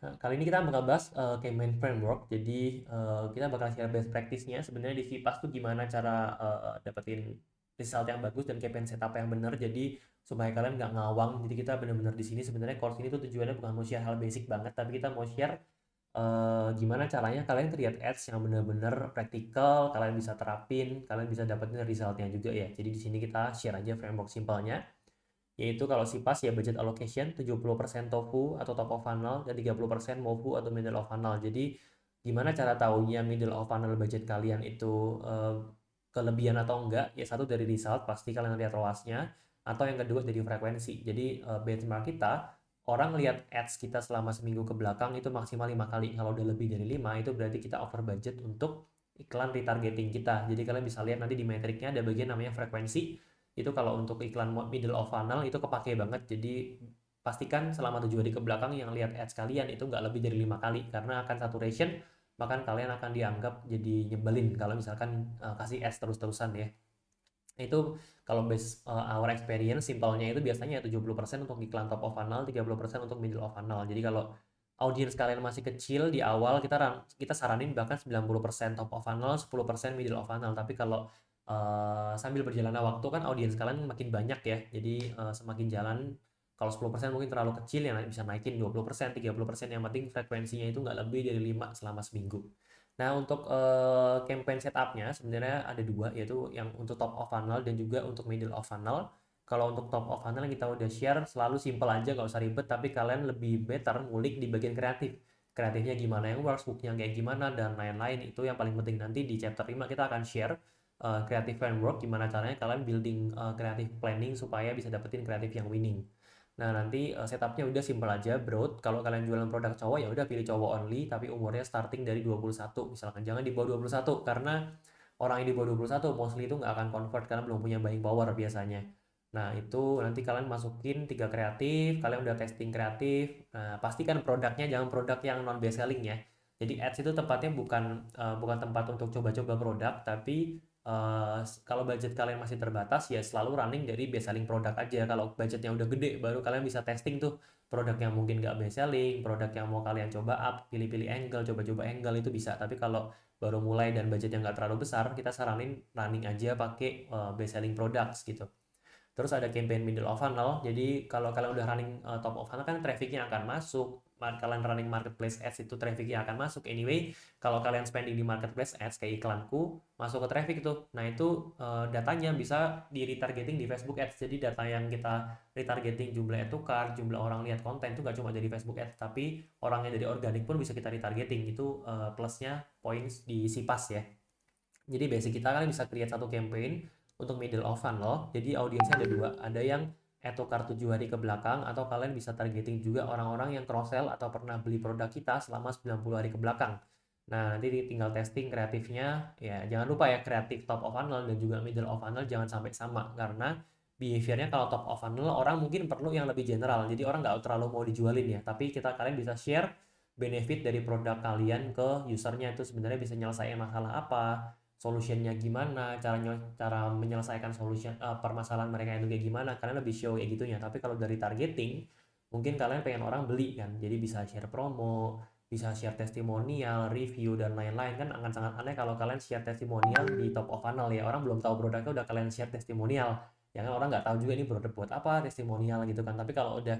Nah, kali ini kita bakal bahas campaign framework. Jadi kita bakal share best practice-nya. Sebenarnya di Sipas tuh gimana cara dapetin result yang bagus dan campaign setup yang benar. Jadi supaya kalian nggak ngawang. Jadi kita benar-benar di sini sebenarnya course ini tuh tujuannya bukan mau share hal basic banget, tapi kita mau share gimana caranya kalian create ads yang benar-benar praktikal, kalian bisa terapin, kalian bisa dapetin resultnya juga ya. Jadi di sini kita share aja framework simpelnya, yaitu kalau Sipas ya budget allocation 70% TOFU atau top of funnel dan 30% MOFU atau middle of funnel. Jadi gimana cara tahunya middle of funnel budget kalian itu kelebihan atau enggak? Ya satu dari result, pasti kalian lihat ROAS-nya, atau yang kedua dari frekuensi. Jadi benchmark kita, orang lihat ads kita selama seminggu ke belakang itu maksimal 5 kali. Kalau udah lebih dari 5 itu berarti kita over budget untuk iklan retargeting kita. Jadi kalian bisa lihat nanti di metriknya ada bagian namanya frekuensi. Itu kalau untuk iklan middle of funnel itu kepake banget. Jadi pastikan selama 7 hari ke belakang yang lihat ads kalian itu nggak lebih dari 5 kali, karena akan saturation, bahkan kalian akan dianggap jadi nyebelin kalau misalkan kasih ads terus-terusan ya. Itu kalau based our experience, simpelnya itu biasanya 70% untuk iklan top of funnel, 30% untuk middle of funnel. Jadi kalau audiens kalian masih kecil di awal, kita saranin bahkan 90% top of funnel, 10% middle of funnel. Tapi kalau sambil berjalannya waktu kan audiens kalian makin banyak ya. Jadi semakin jalan, kalau 10% mungkin terlalu kecil ya, bisa naikin 20%, 30%, yang penting frekuensinya itu nggak lebih dari 5 selama seminggu. Nah, untuk campaign setupnya sebenarnya ada dua, yaitu yang untuk top of funnel dan juga untuk middle of funnel. Kalau untuk top of funnel yang kita udah share selalu simple aja, nggak usah ribet, tapi kalian lebih better ngulik di bagian kreatif. Kreatifnya gimana, yang works, booknya kayak gimana, dan lain-lain. Itu yang paling penting. Nanti di chapter 5 kita akan share creative framework, gimana caranya kalian building creative planning supaya bisa dapetin kreatif yang winning. Nah, nanti setupnya udah simple aja, broad. Kalau kalian jualan produk cowok ya udah pilih cowok only, tapi umurnya starting dari 21 misalkan. Jangan di bawah 21 karena orang yang di bawah 21 mostly itu nggak akan convert karena belum punya buying power biasanya. Nah, itu nanti kalian masukin 3 kreatif, kalian udah testing kreatif. Nah, pastikan produknya jangan produk yang non best selling ya. Jadi ads itu tempatnya bukan tempat untuk coba-coba produk, tapi kalau budget kalian masih terbatas ya selalu running dari best selling produk aja. Kalau budgetnya udah gede baru kalian bisa testing tuh produk yang mungkin nggak best selling, produk yang mau kalian coba up, pilih-pilih angle, coba-coba angle, itu bisa. Tapi kalau baru mulai dan budgetnya nggak terlalu besar, kita saranin running aja pakai best selling products gitu. Terus ada campaign middle of funnel. Jadi kalau kalian udah running top of funnel kan trafficnya akan masuk. Kalian running marketplace ads itu trafficnya akan masuk. Anyway, kalau kalian spending di marketplace ads kayak iklanku, masuk ke traffic tuh. Nah itu datanya bisa di retargeting di Facebook ads. Jadi data yang kita retargeting, jumlah ad tukar, jumlah orang lihat konten itu nggak cuma dari Facebook ads, tapi orangnya dari organik pun bisa kita retargeting. Itu plusnya points di Sipas ya. Jadi basic kita kan bisa create satu campaign untuk middle of funnel. Jadi audiensnya ada dua, ada yang tukar 7 hari ke belakang, atau kalian bisa targeting juga orang-orang yang cross sell atau pernah beli produk kita selama 90 hari ke belakang. Nah, nanti tinggal testing kreatifnya. Ya, jangan lupa ya, kreatif top of funnel dan juga middle of funnel jangan sampai sama, karena behaviornya kalau top of funnel orang mungkin perlu yang lebih general. Jadi orang nggak terlalu mau dijualin ya, tapi kalian bisa share benefit dari produk kalian ke usernya, itu sebenarnya bisa nyelesain masalah apa, solutionnya gimana, cara menyelesaikan permasalahan mereka itu kayak gimana. Kalian lebih show kayak gitunya. Tapi kalau dari targeting, mungkin kalian pengen orang beli kan, jadi bisa share promo, bisa share testimonial, review, dan lain-lain. Kan akan sangat aneh kalau kalian share testimonial di top of funnel ya, orang belum tahu produknya udah kalian share testimonial. Ya kan, orang nggak tahu juga ini produk buat apa, testimonial gitu kan. Tapi kalau udah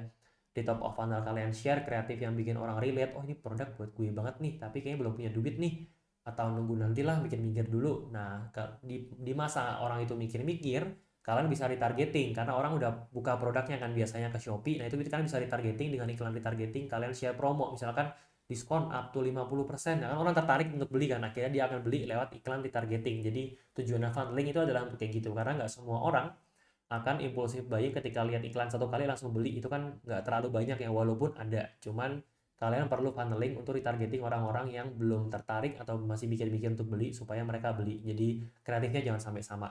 di top of funnel kalian share kreatif yang bikin orang relate, oh ini produk buat gue banget nih, tapi kayaknya belum punya duit nih, atau nunggu nantilah, mikir-mikir dulu. Nah, di masa orang itu mikir-mikir, kalian bisa retargeting karena orang udah buka produknya kan biasanya ke Shopee. Nah, itu kalian bisa retargeting dengan iklan retargeting. Kalian share promo, misalkan diskon up to 50%. Nah, kan orang tertarik untuk beli kan. Akhirnya dia akan beli lewat iklan retargeting. Jadi tujuan funneling itu adalah untuk kayak gitu, karena nggak semua orang akan impulsif buying ketika lihat iklan satu kali langsung beli. Itu kan nggak terlalu banyak ya, walaupun ada. Cuman kalian perlu funneling untuk retargeting orang-orang yang belum tertarik atau masih mikir-mikir untuk beli supaya mereka beli. Jadi kreatifnya jangan sampai sama.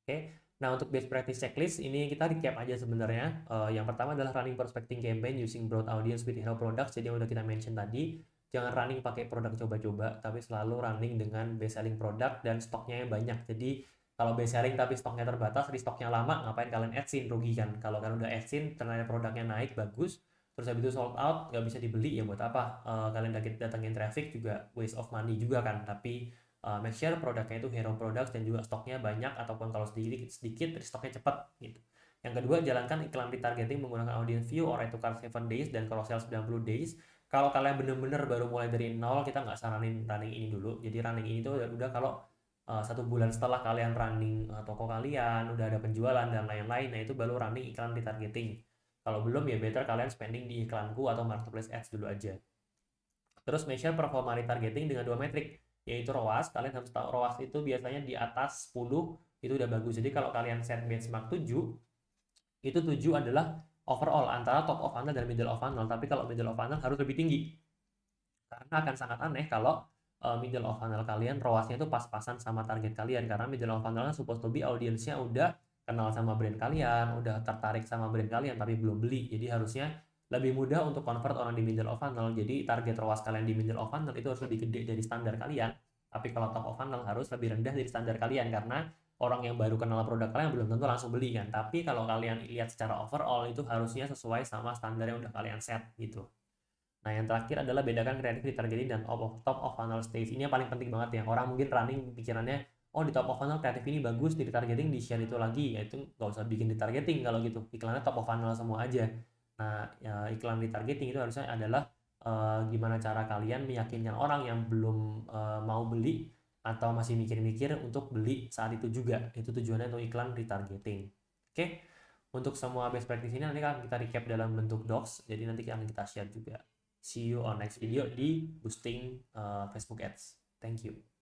Oke. Nah, untuk best practice checklist ini kita recap aja sebenarnya. Yang pertama adalah running prospecting campaign using broad audience with hero products. Jadi yang udah kita mention tadi, jangan running pakai produk coba-coba, tapi selalu running dengan best selling produk dan stoknya yang banyak. Jadi kalau best selling tapi stoknya terbatas, di stoknya lama, ngapain kalian adsin, rugi kan. Kalau kalian udah adsin, ternyata produknya naik bagus, terus habis itu sold out nggak bisa dibeli, ya buat apa kalian datangin traffic, juga waste of money juga kan. Tapi make sure produknya itu hero products dan juga stoknya banyak, ataupun kalau sedikit sedikit stoknya cepat gitu. Yang kedua, jalankan iklan retargeting menggunakan audience view or to cart 7 days dan carousel 90 days. Kalau kalian bener-bener baru mulai dari nol, kita nggak saranin running ini dulu. Jadi running ini tuh udah kalau 1 bulan setelah kalian running toko kalian, udah ada penjualan dan lain-lain, nah itu baru running iklan retargeting. Kalau belum, ya better kalian spending di iklanku atau marketplace ads dulu aja. Terus measure performa retargeting dengan 2 metrik, yaitu ROAS. Kalian harus tahu ROAS itu biasanya di atas 10 itu udah bagus. Jadi kalau kalian set benchmark 7, itu 7 adalah overall antara top of funnel dan middle of funnel. Tapi kalau middle of funnel harus lebih tinggi. Karena akan sangat aneh kalau middle of funnel kalian ROAS-nya itu pas-pasan sama target kalian. Karena middle of funnel kan supposed to be audiensnya udah kenal sama brand kalian, udah tertarik sama brand kalian tapi belum beli. Jadi harusnya lebih mudah untuk convert orang di middle of funnel. Jadi target ROAS kalian di middle of funnel itu harus lebih gede dari standar kalian. Tapi kalau top of funnel harus lebih rendah dari standar kalian, karena orang yang baru kenal produk kalian belum tentu langsung beli kan. Tapi kalau kalian lihat secara overall itu harusnya sesuai sama standar yang udah kalian set gitu. Nah, yang terakhir adalah bedakan kreatif retargeting dan top of funnel stage. Ini yang paling penting banget ya. Orang mungkin running pikirannya, oh di top of funnel kreatif ini bagus, di retargeting di share itu lagi. Ya itu nggak usah bikin retargeting kalau gitu. Iklannya top of funnel semua aja. Nah, ya, iklan retargeting itu harusnya adalah gimana cara kalian meyakinkan orang yang belum mau beli atau masih mikir-mikir untuk beli saat itu juga. Itu tujuannya untuk iklan retargeting. Oke? Untuk semua best practice ini nanti akan kita recap dalam bentuk docs. Jadi nanti akan kita share juga. See you on next video di boosting Facebook Ads. Thank you.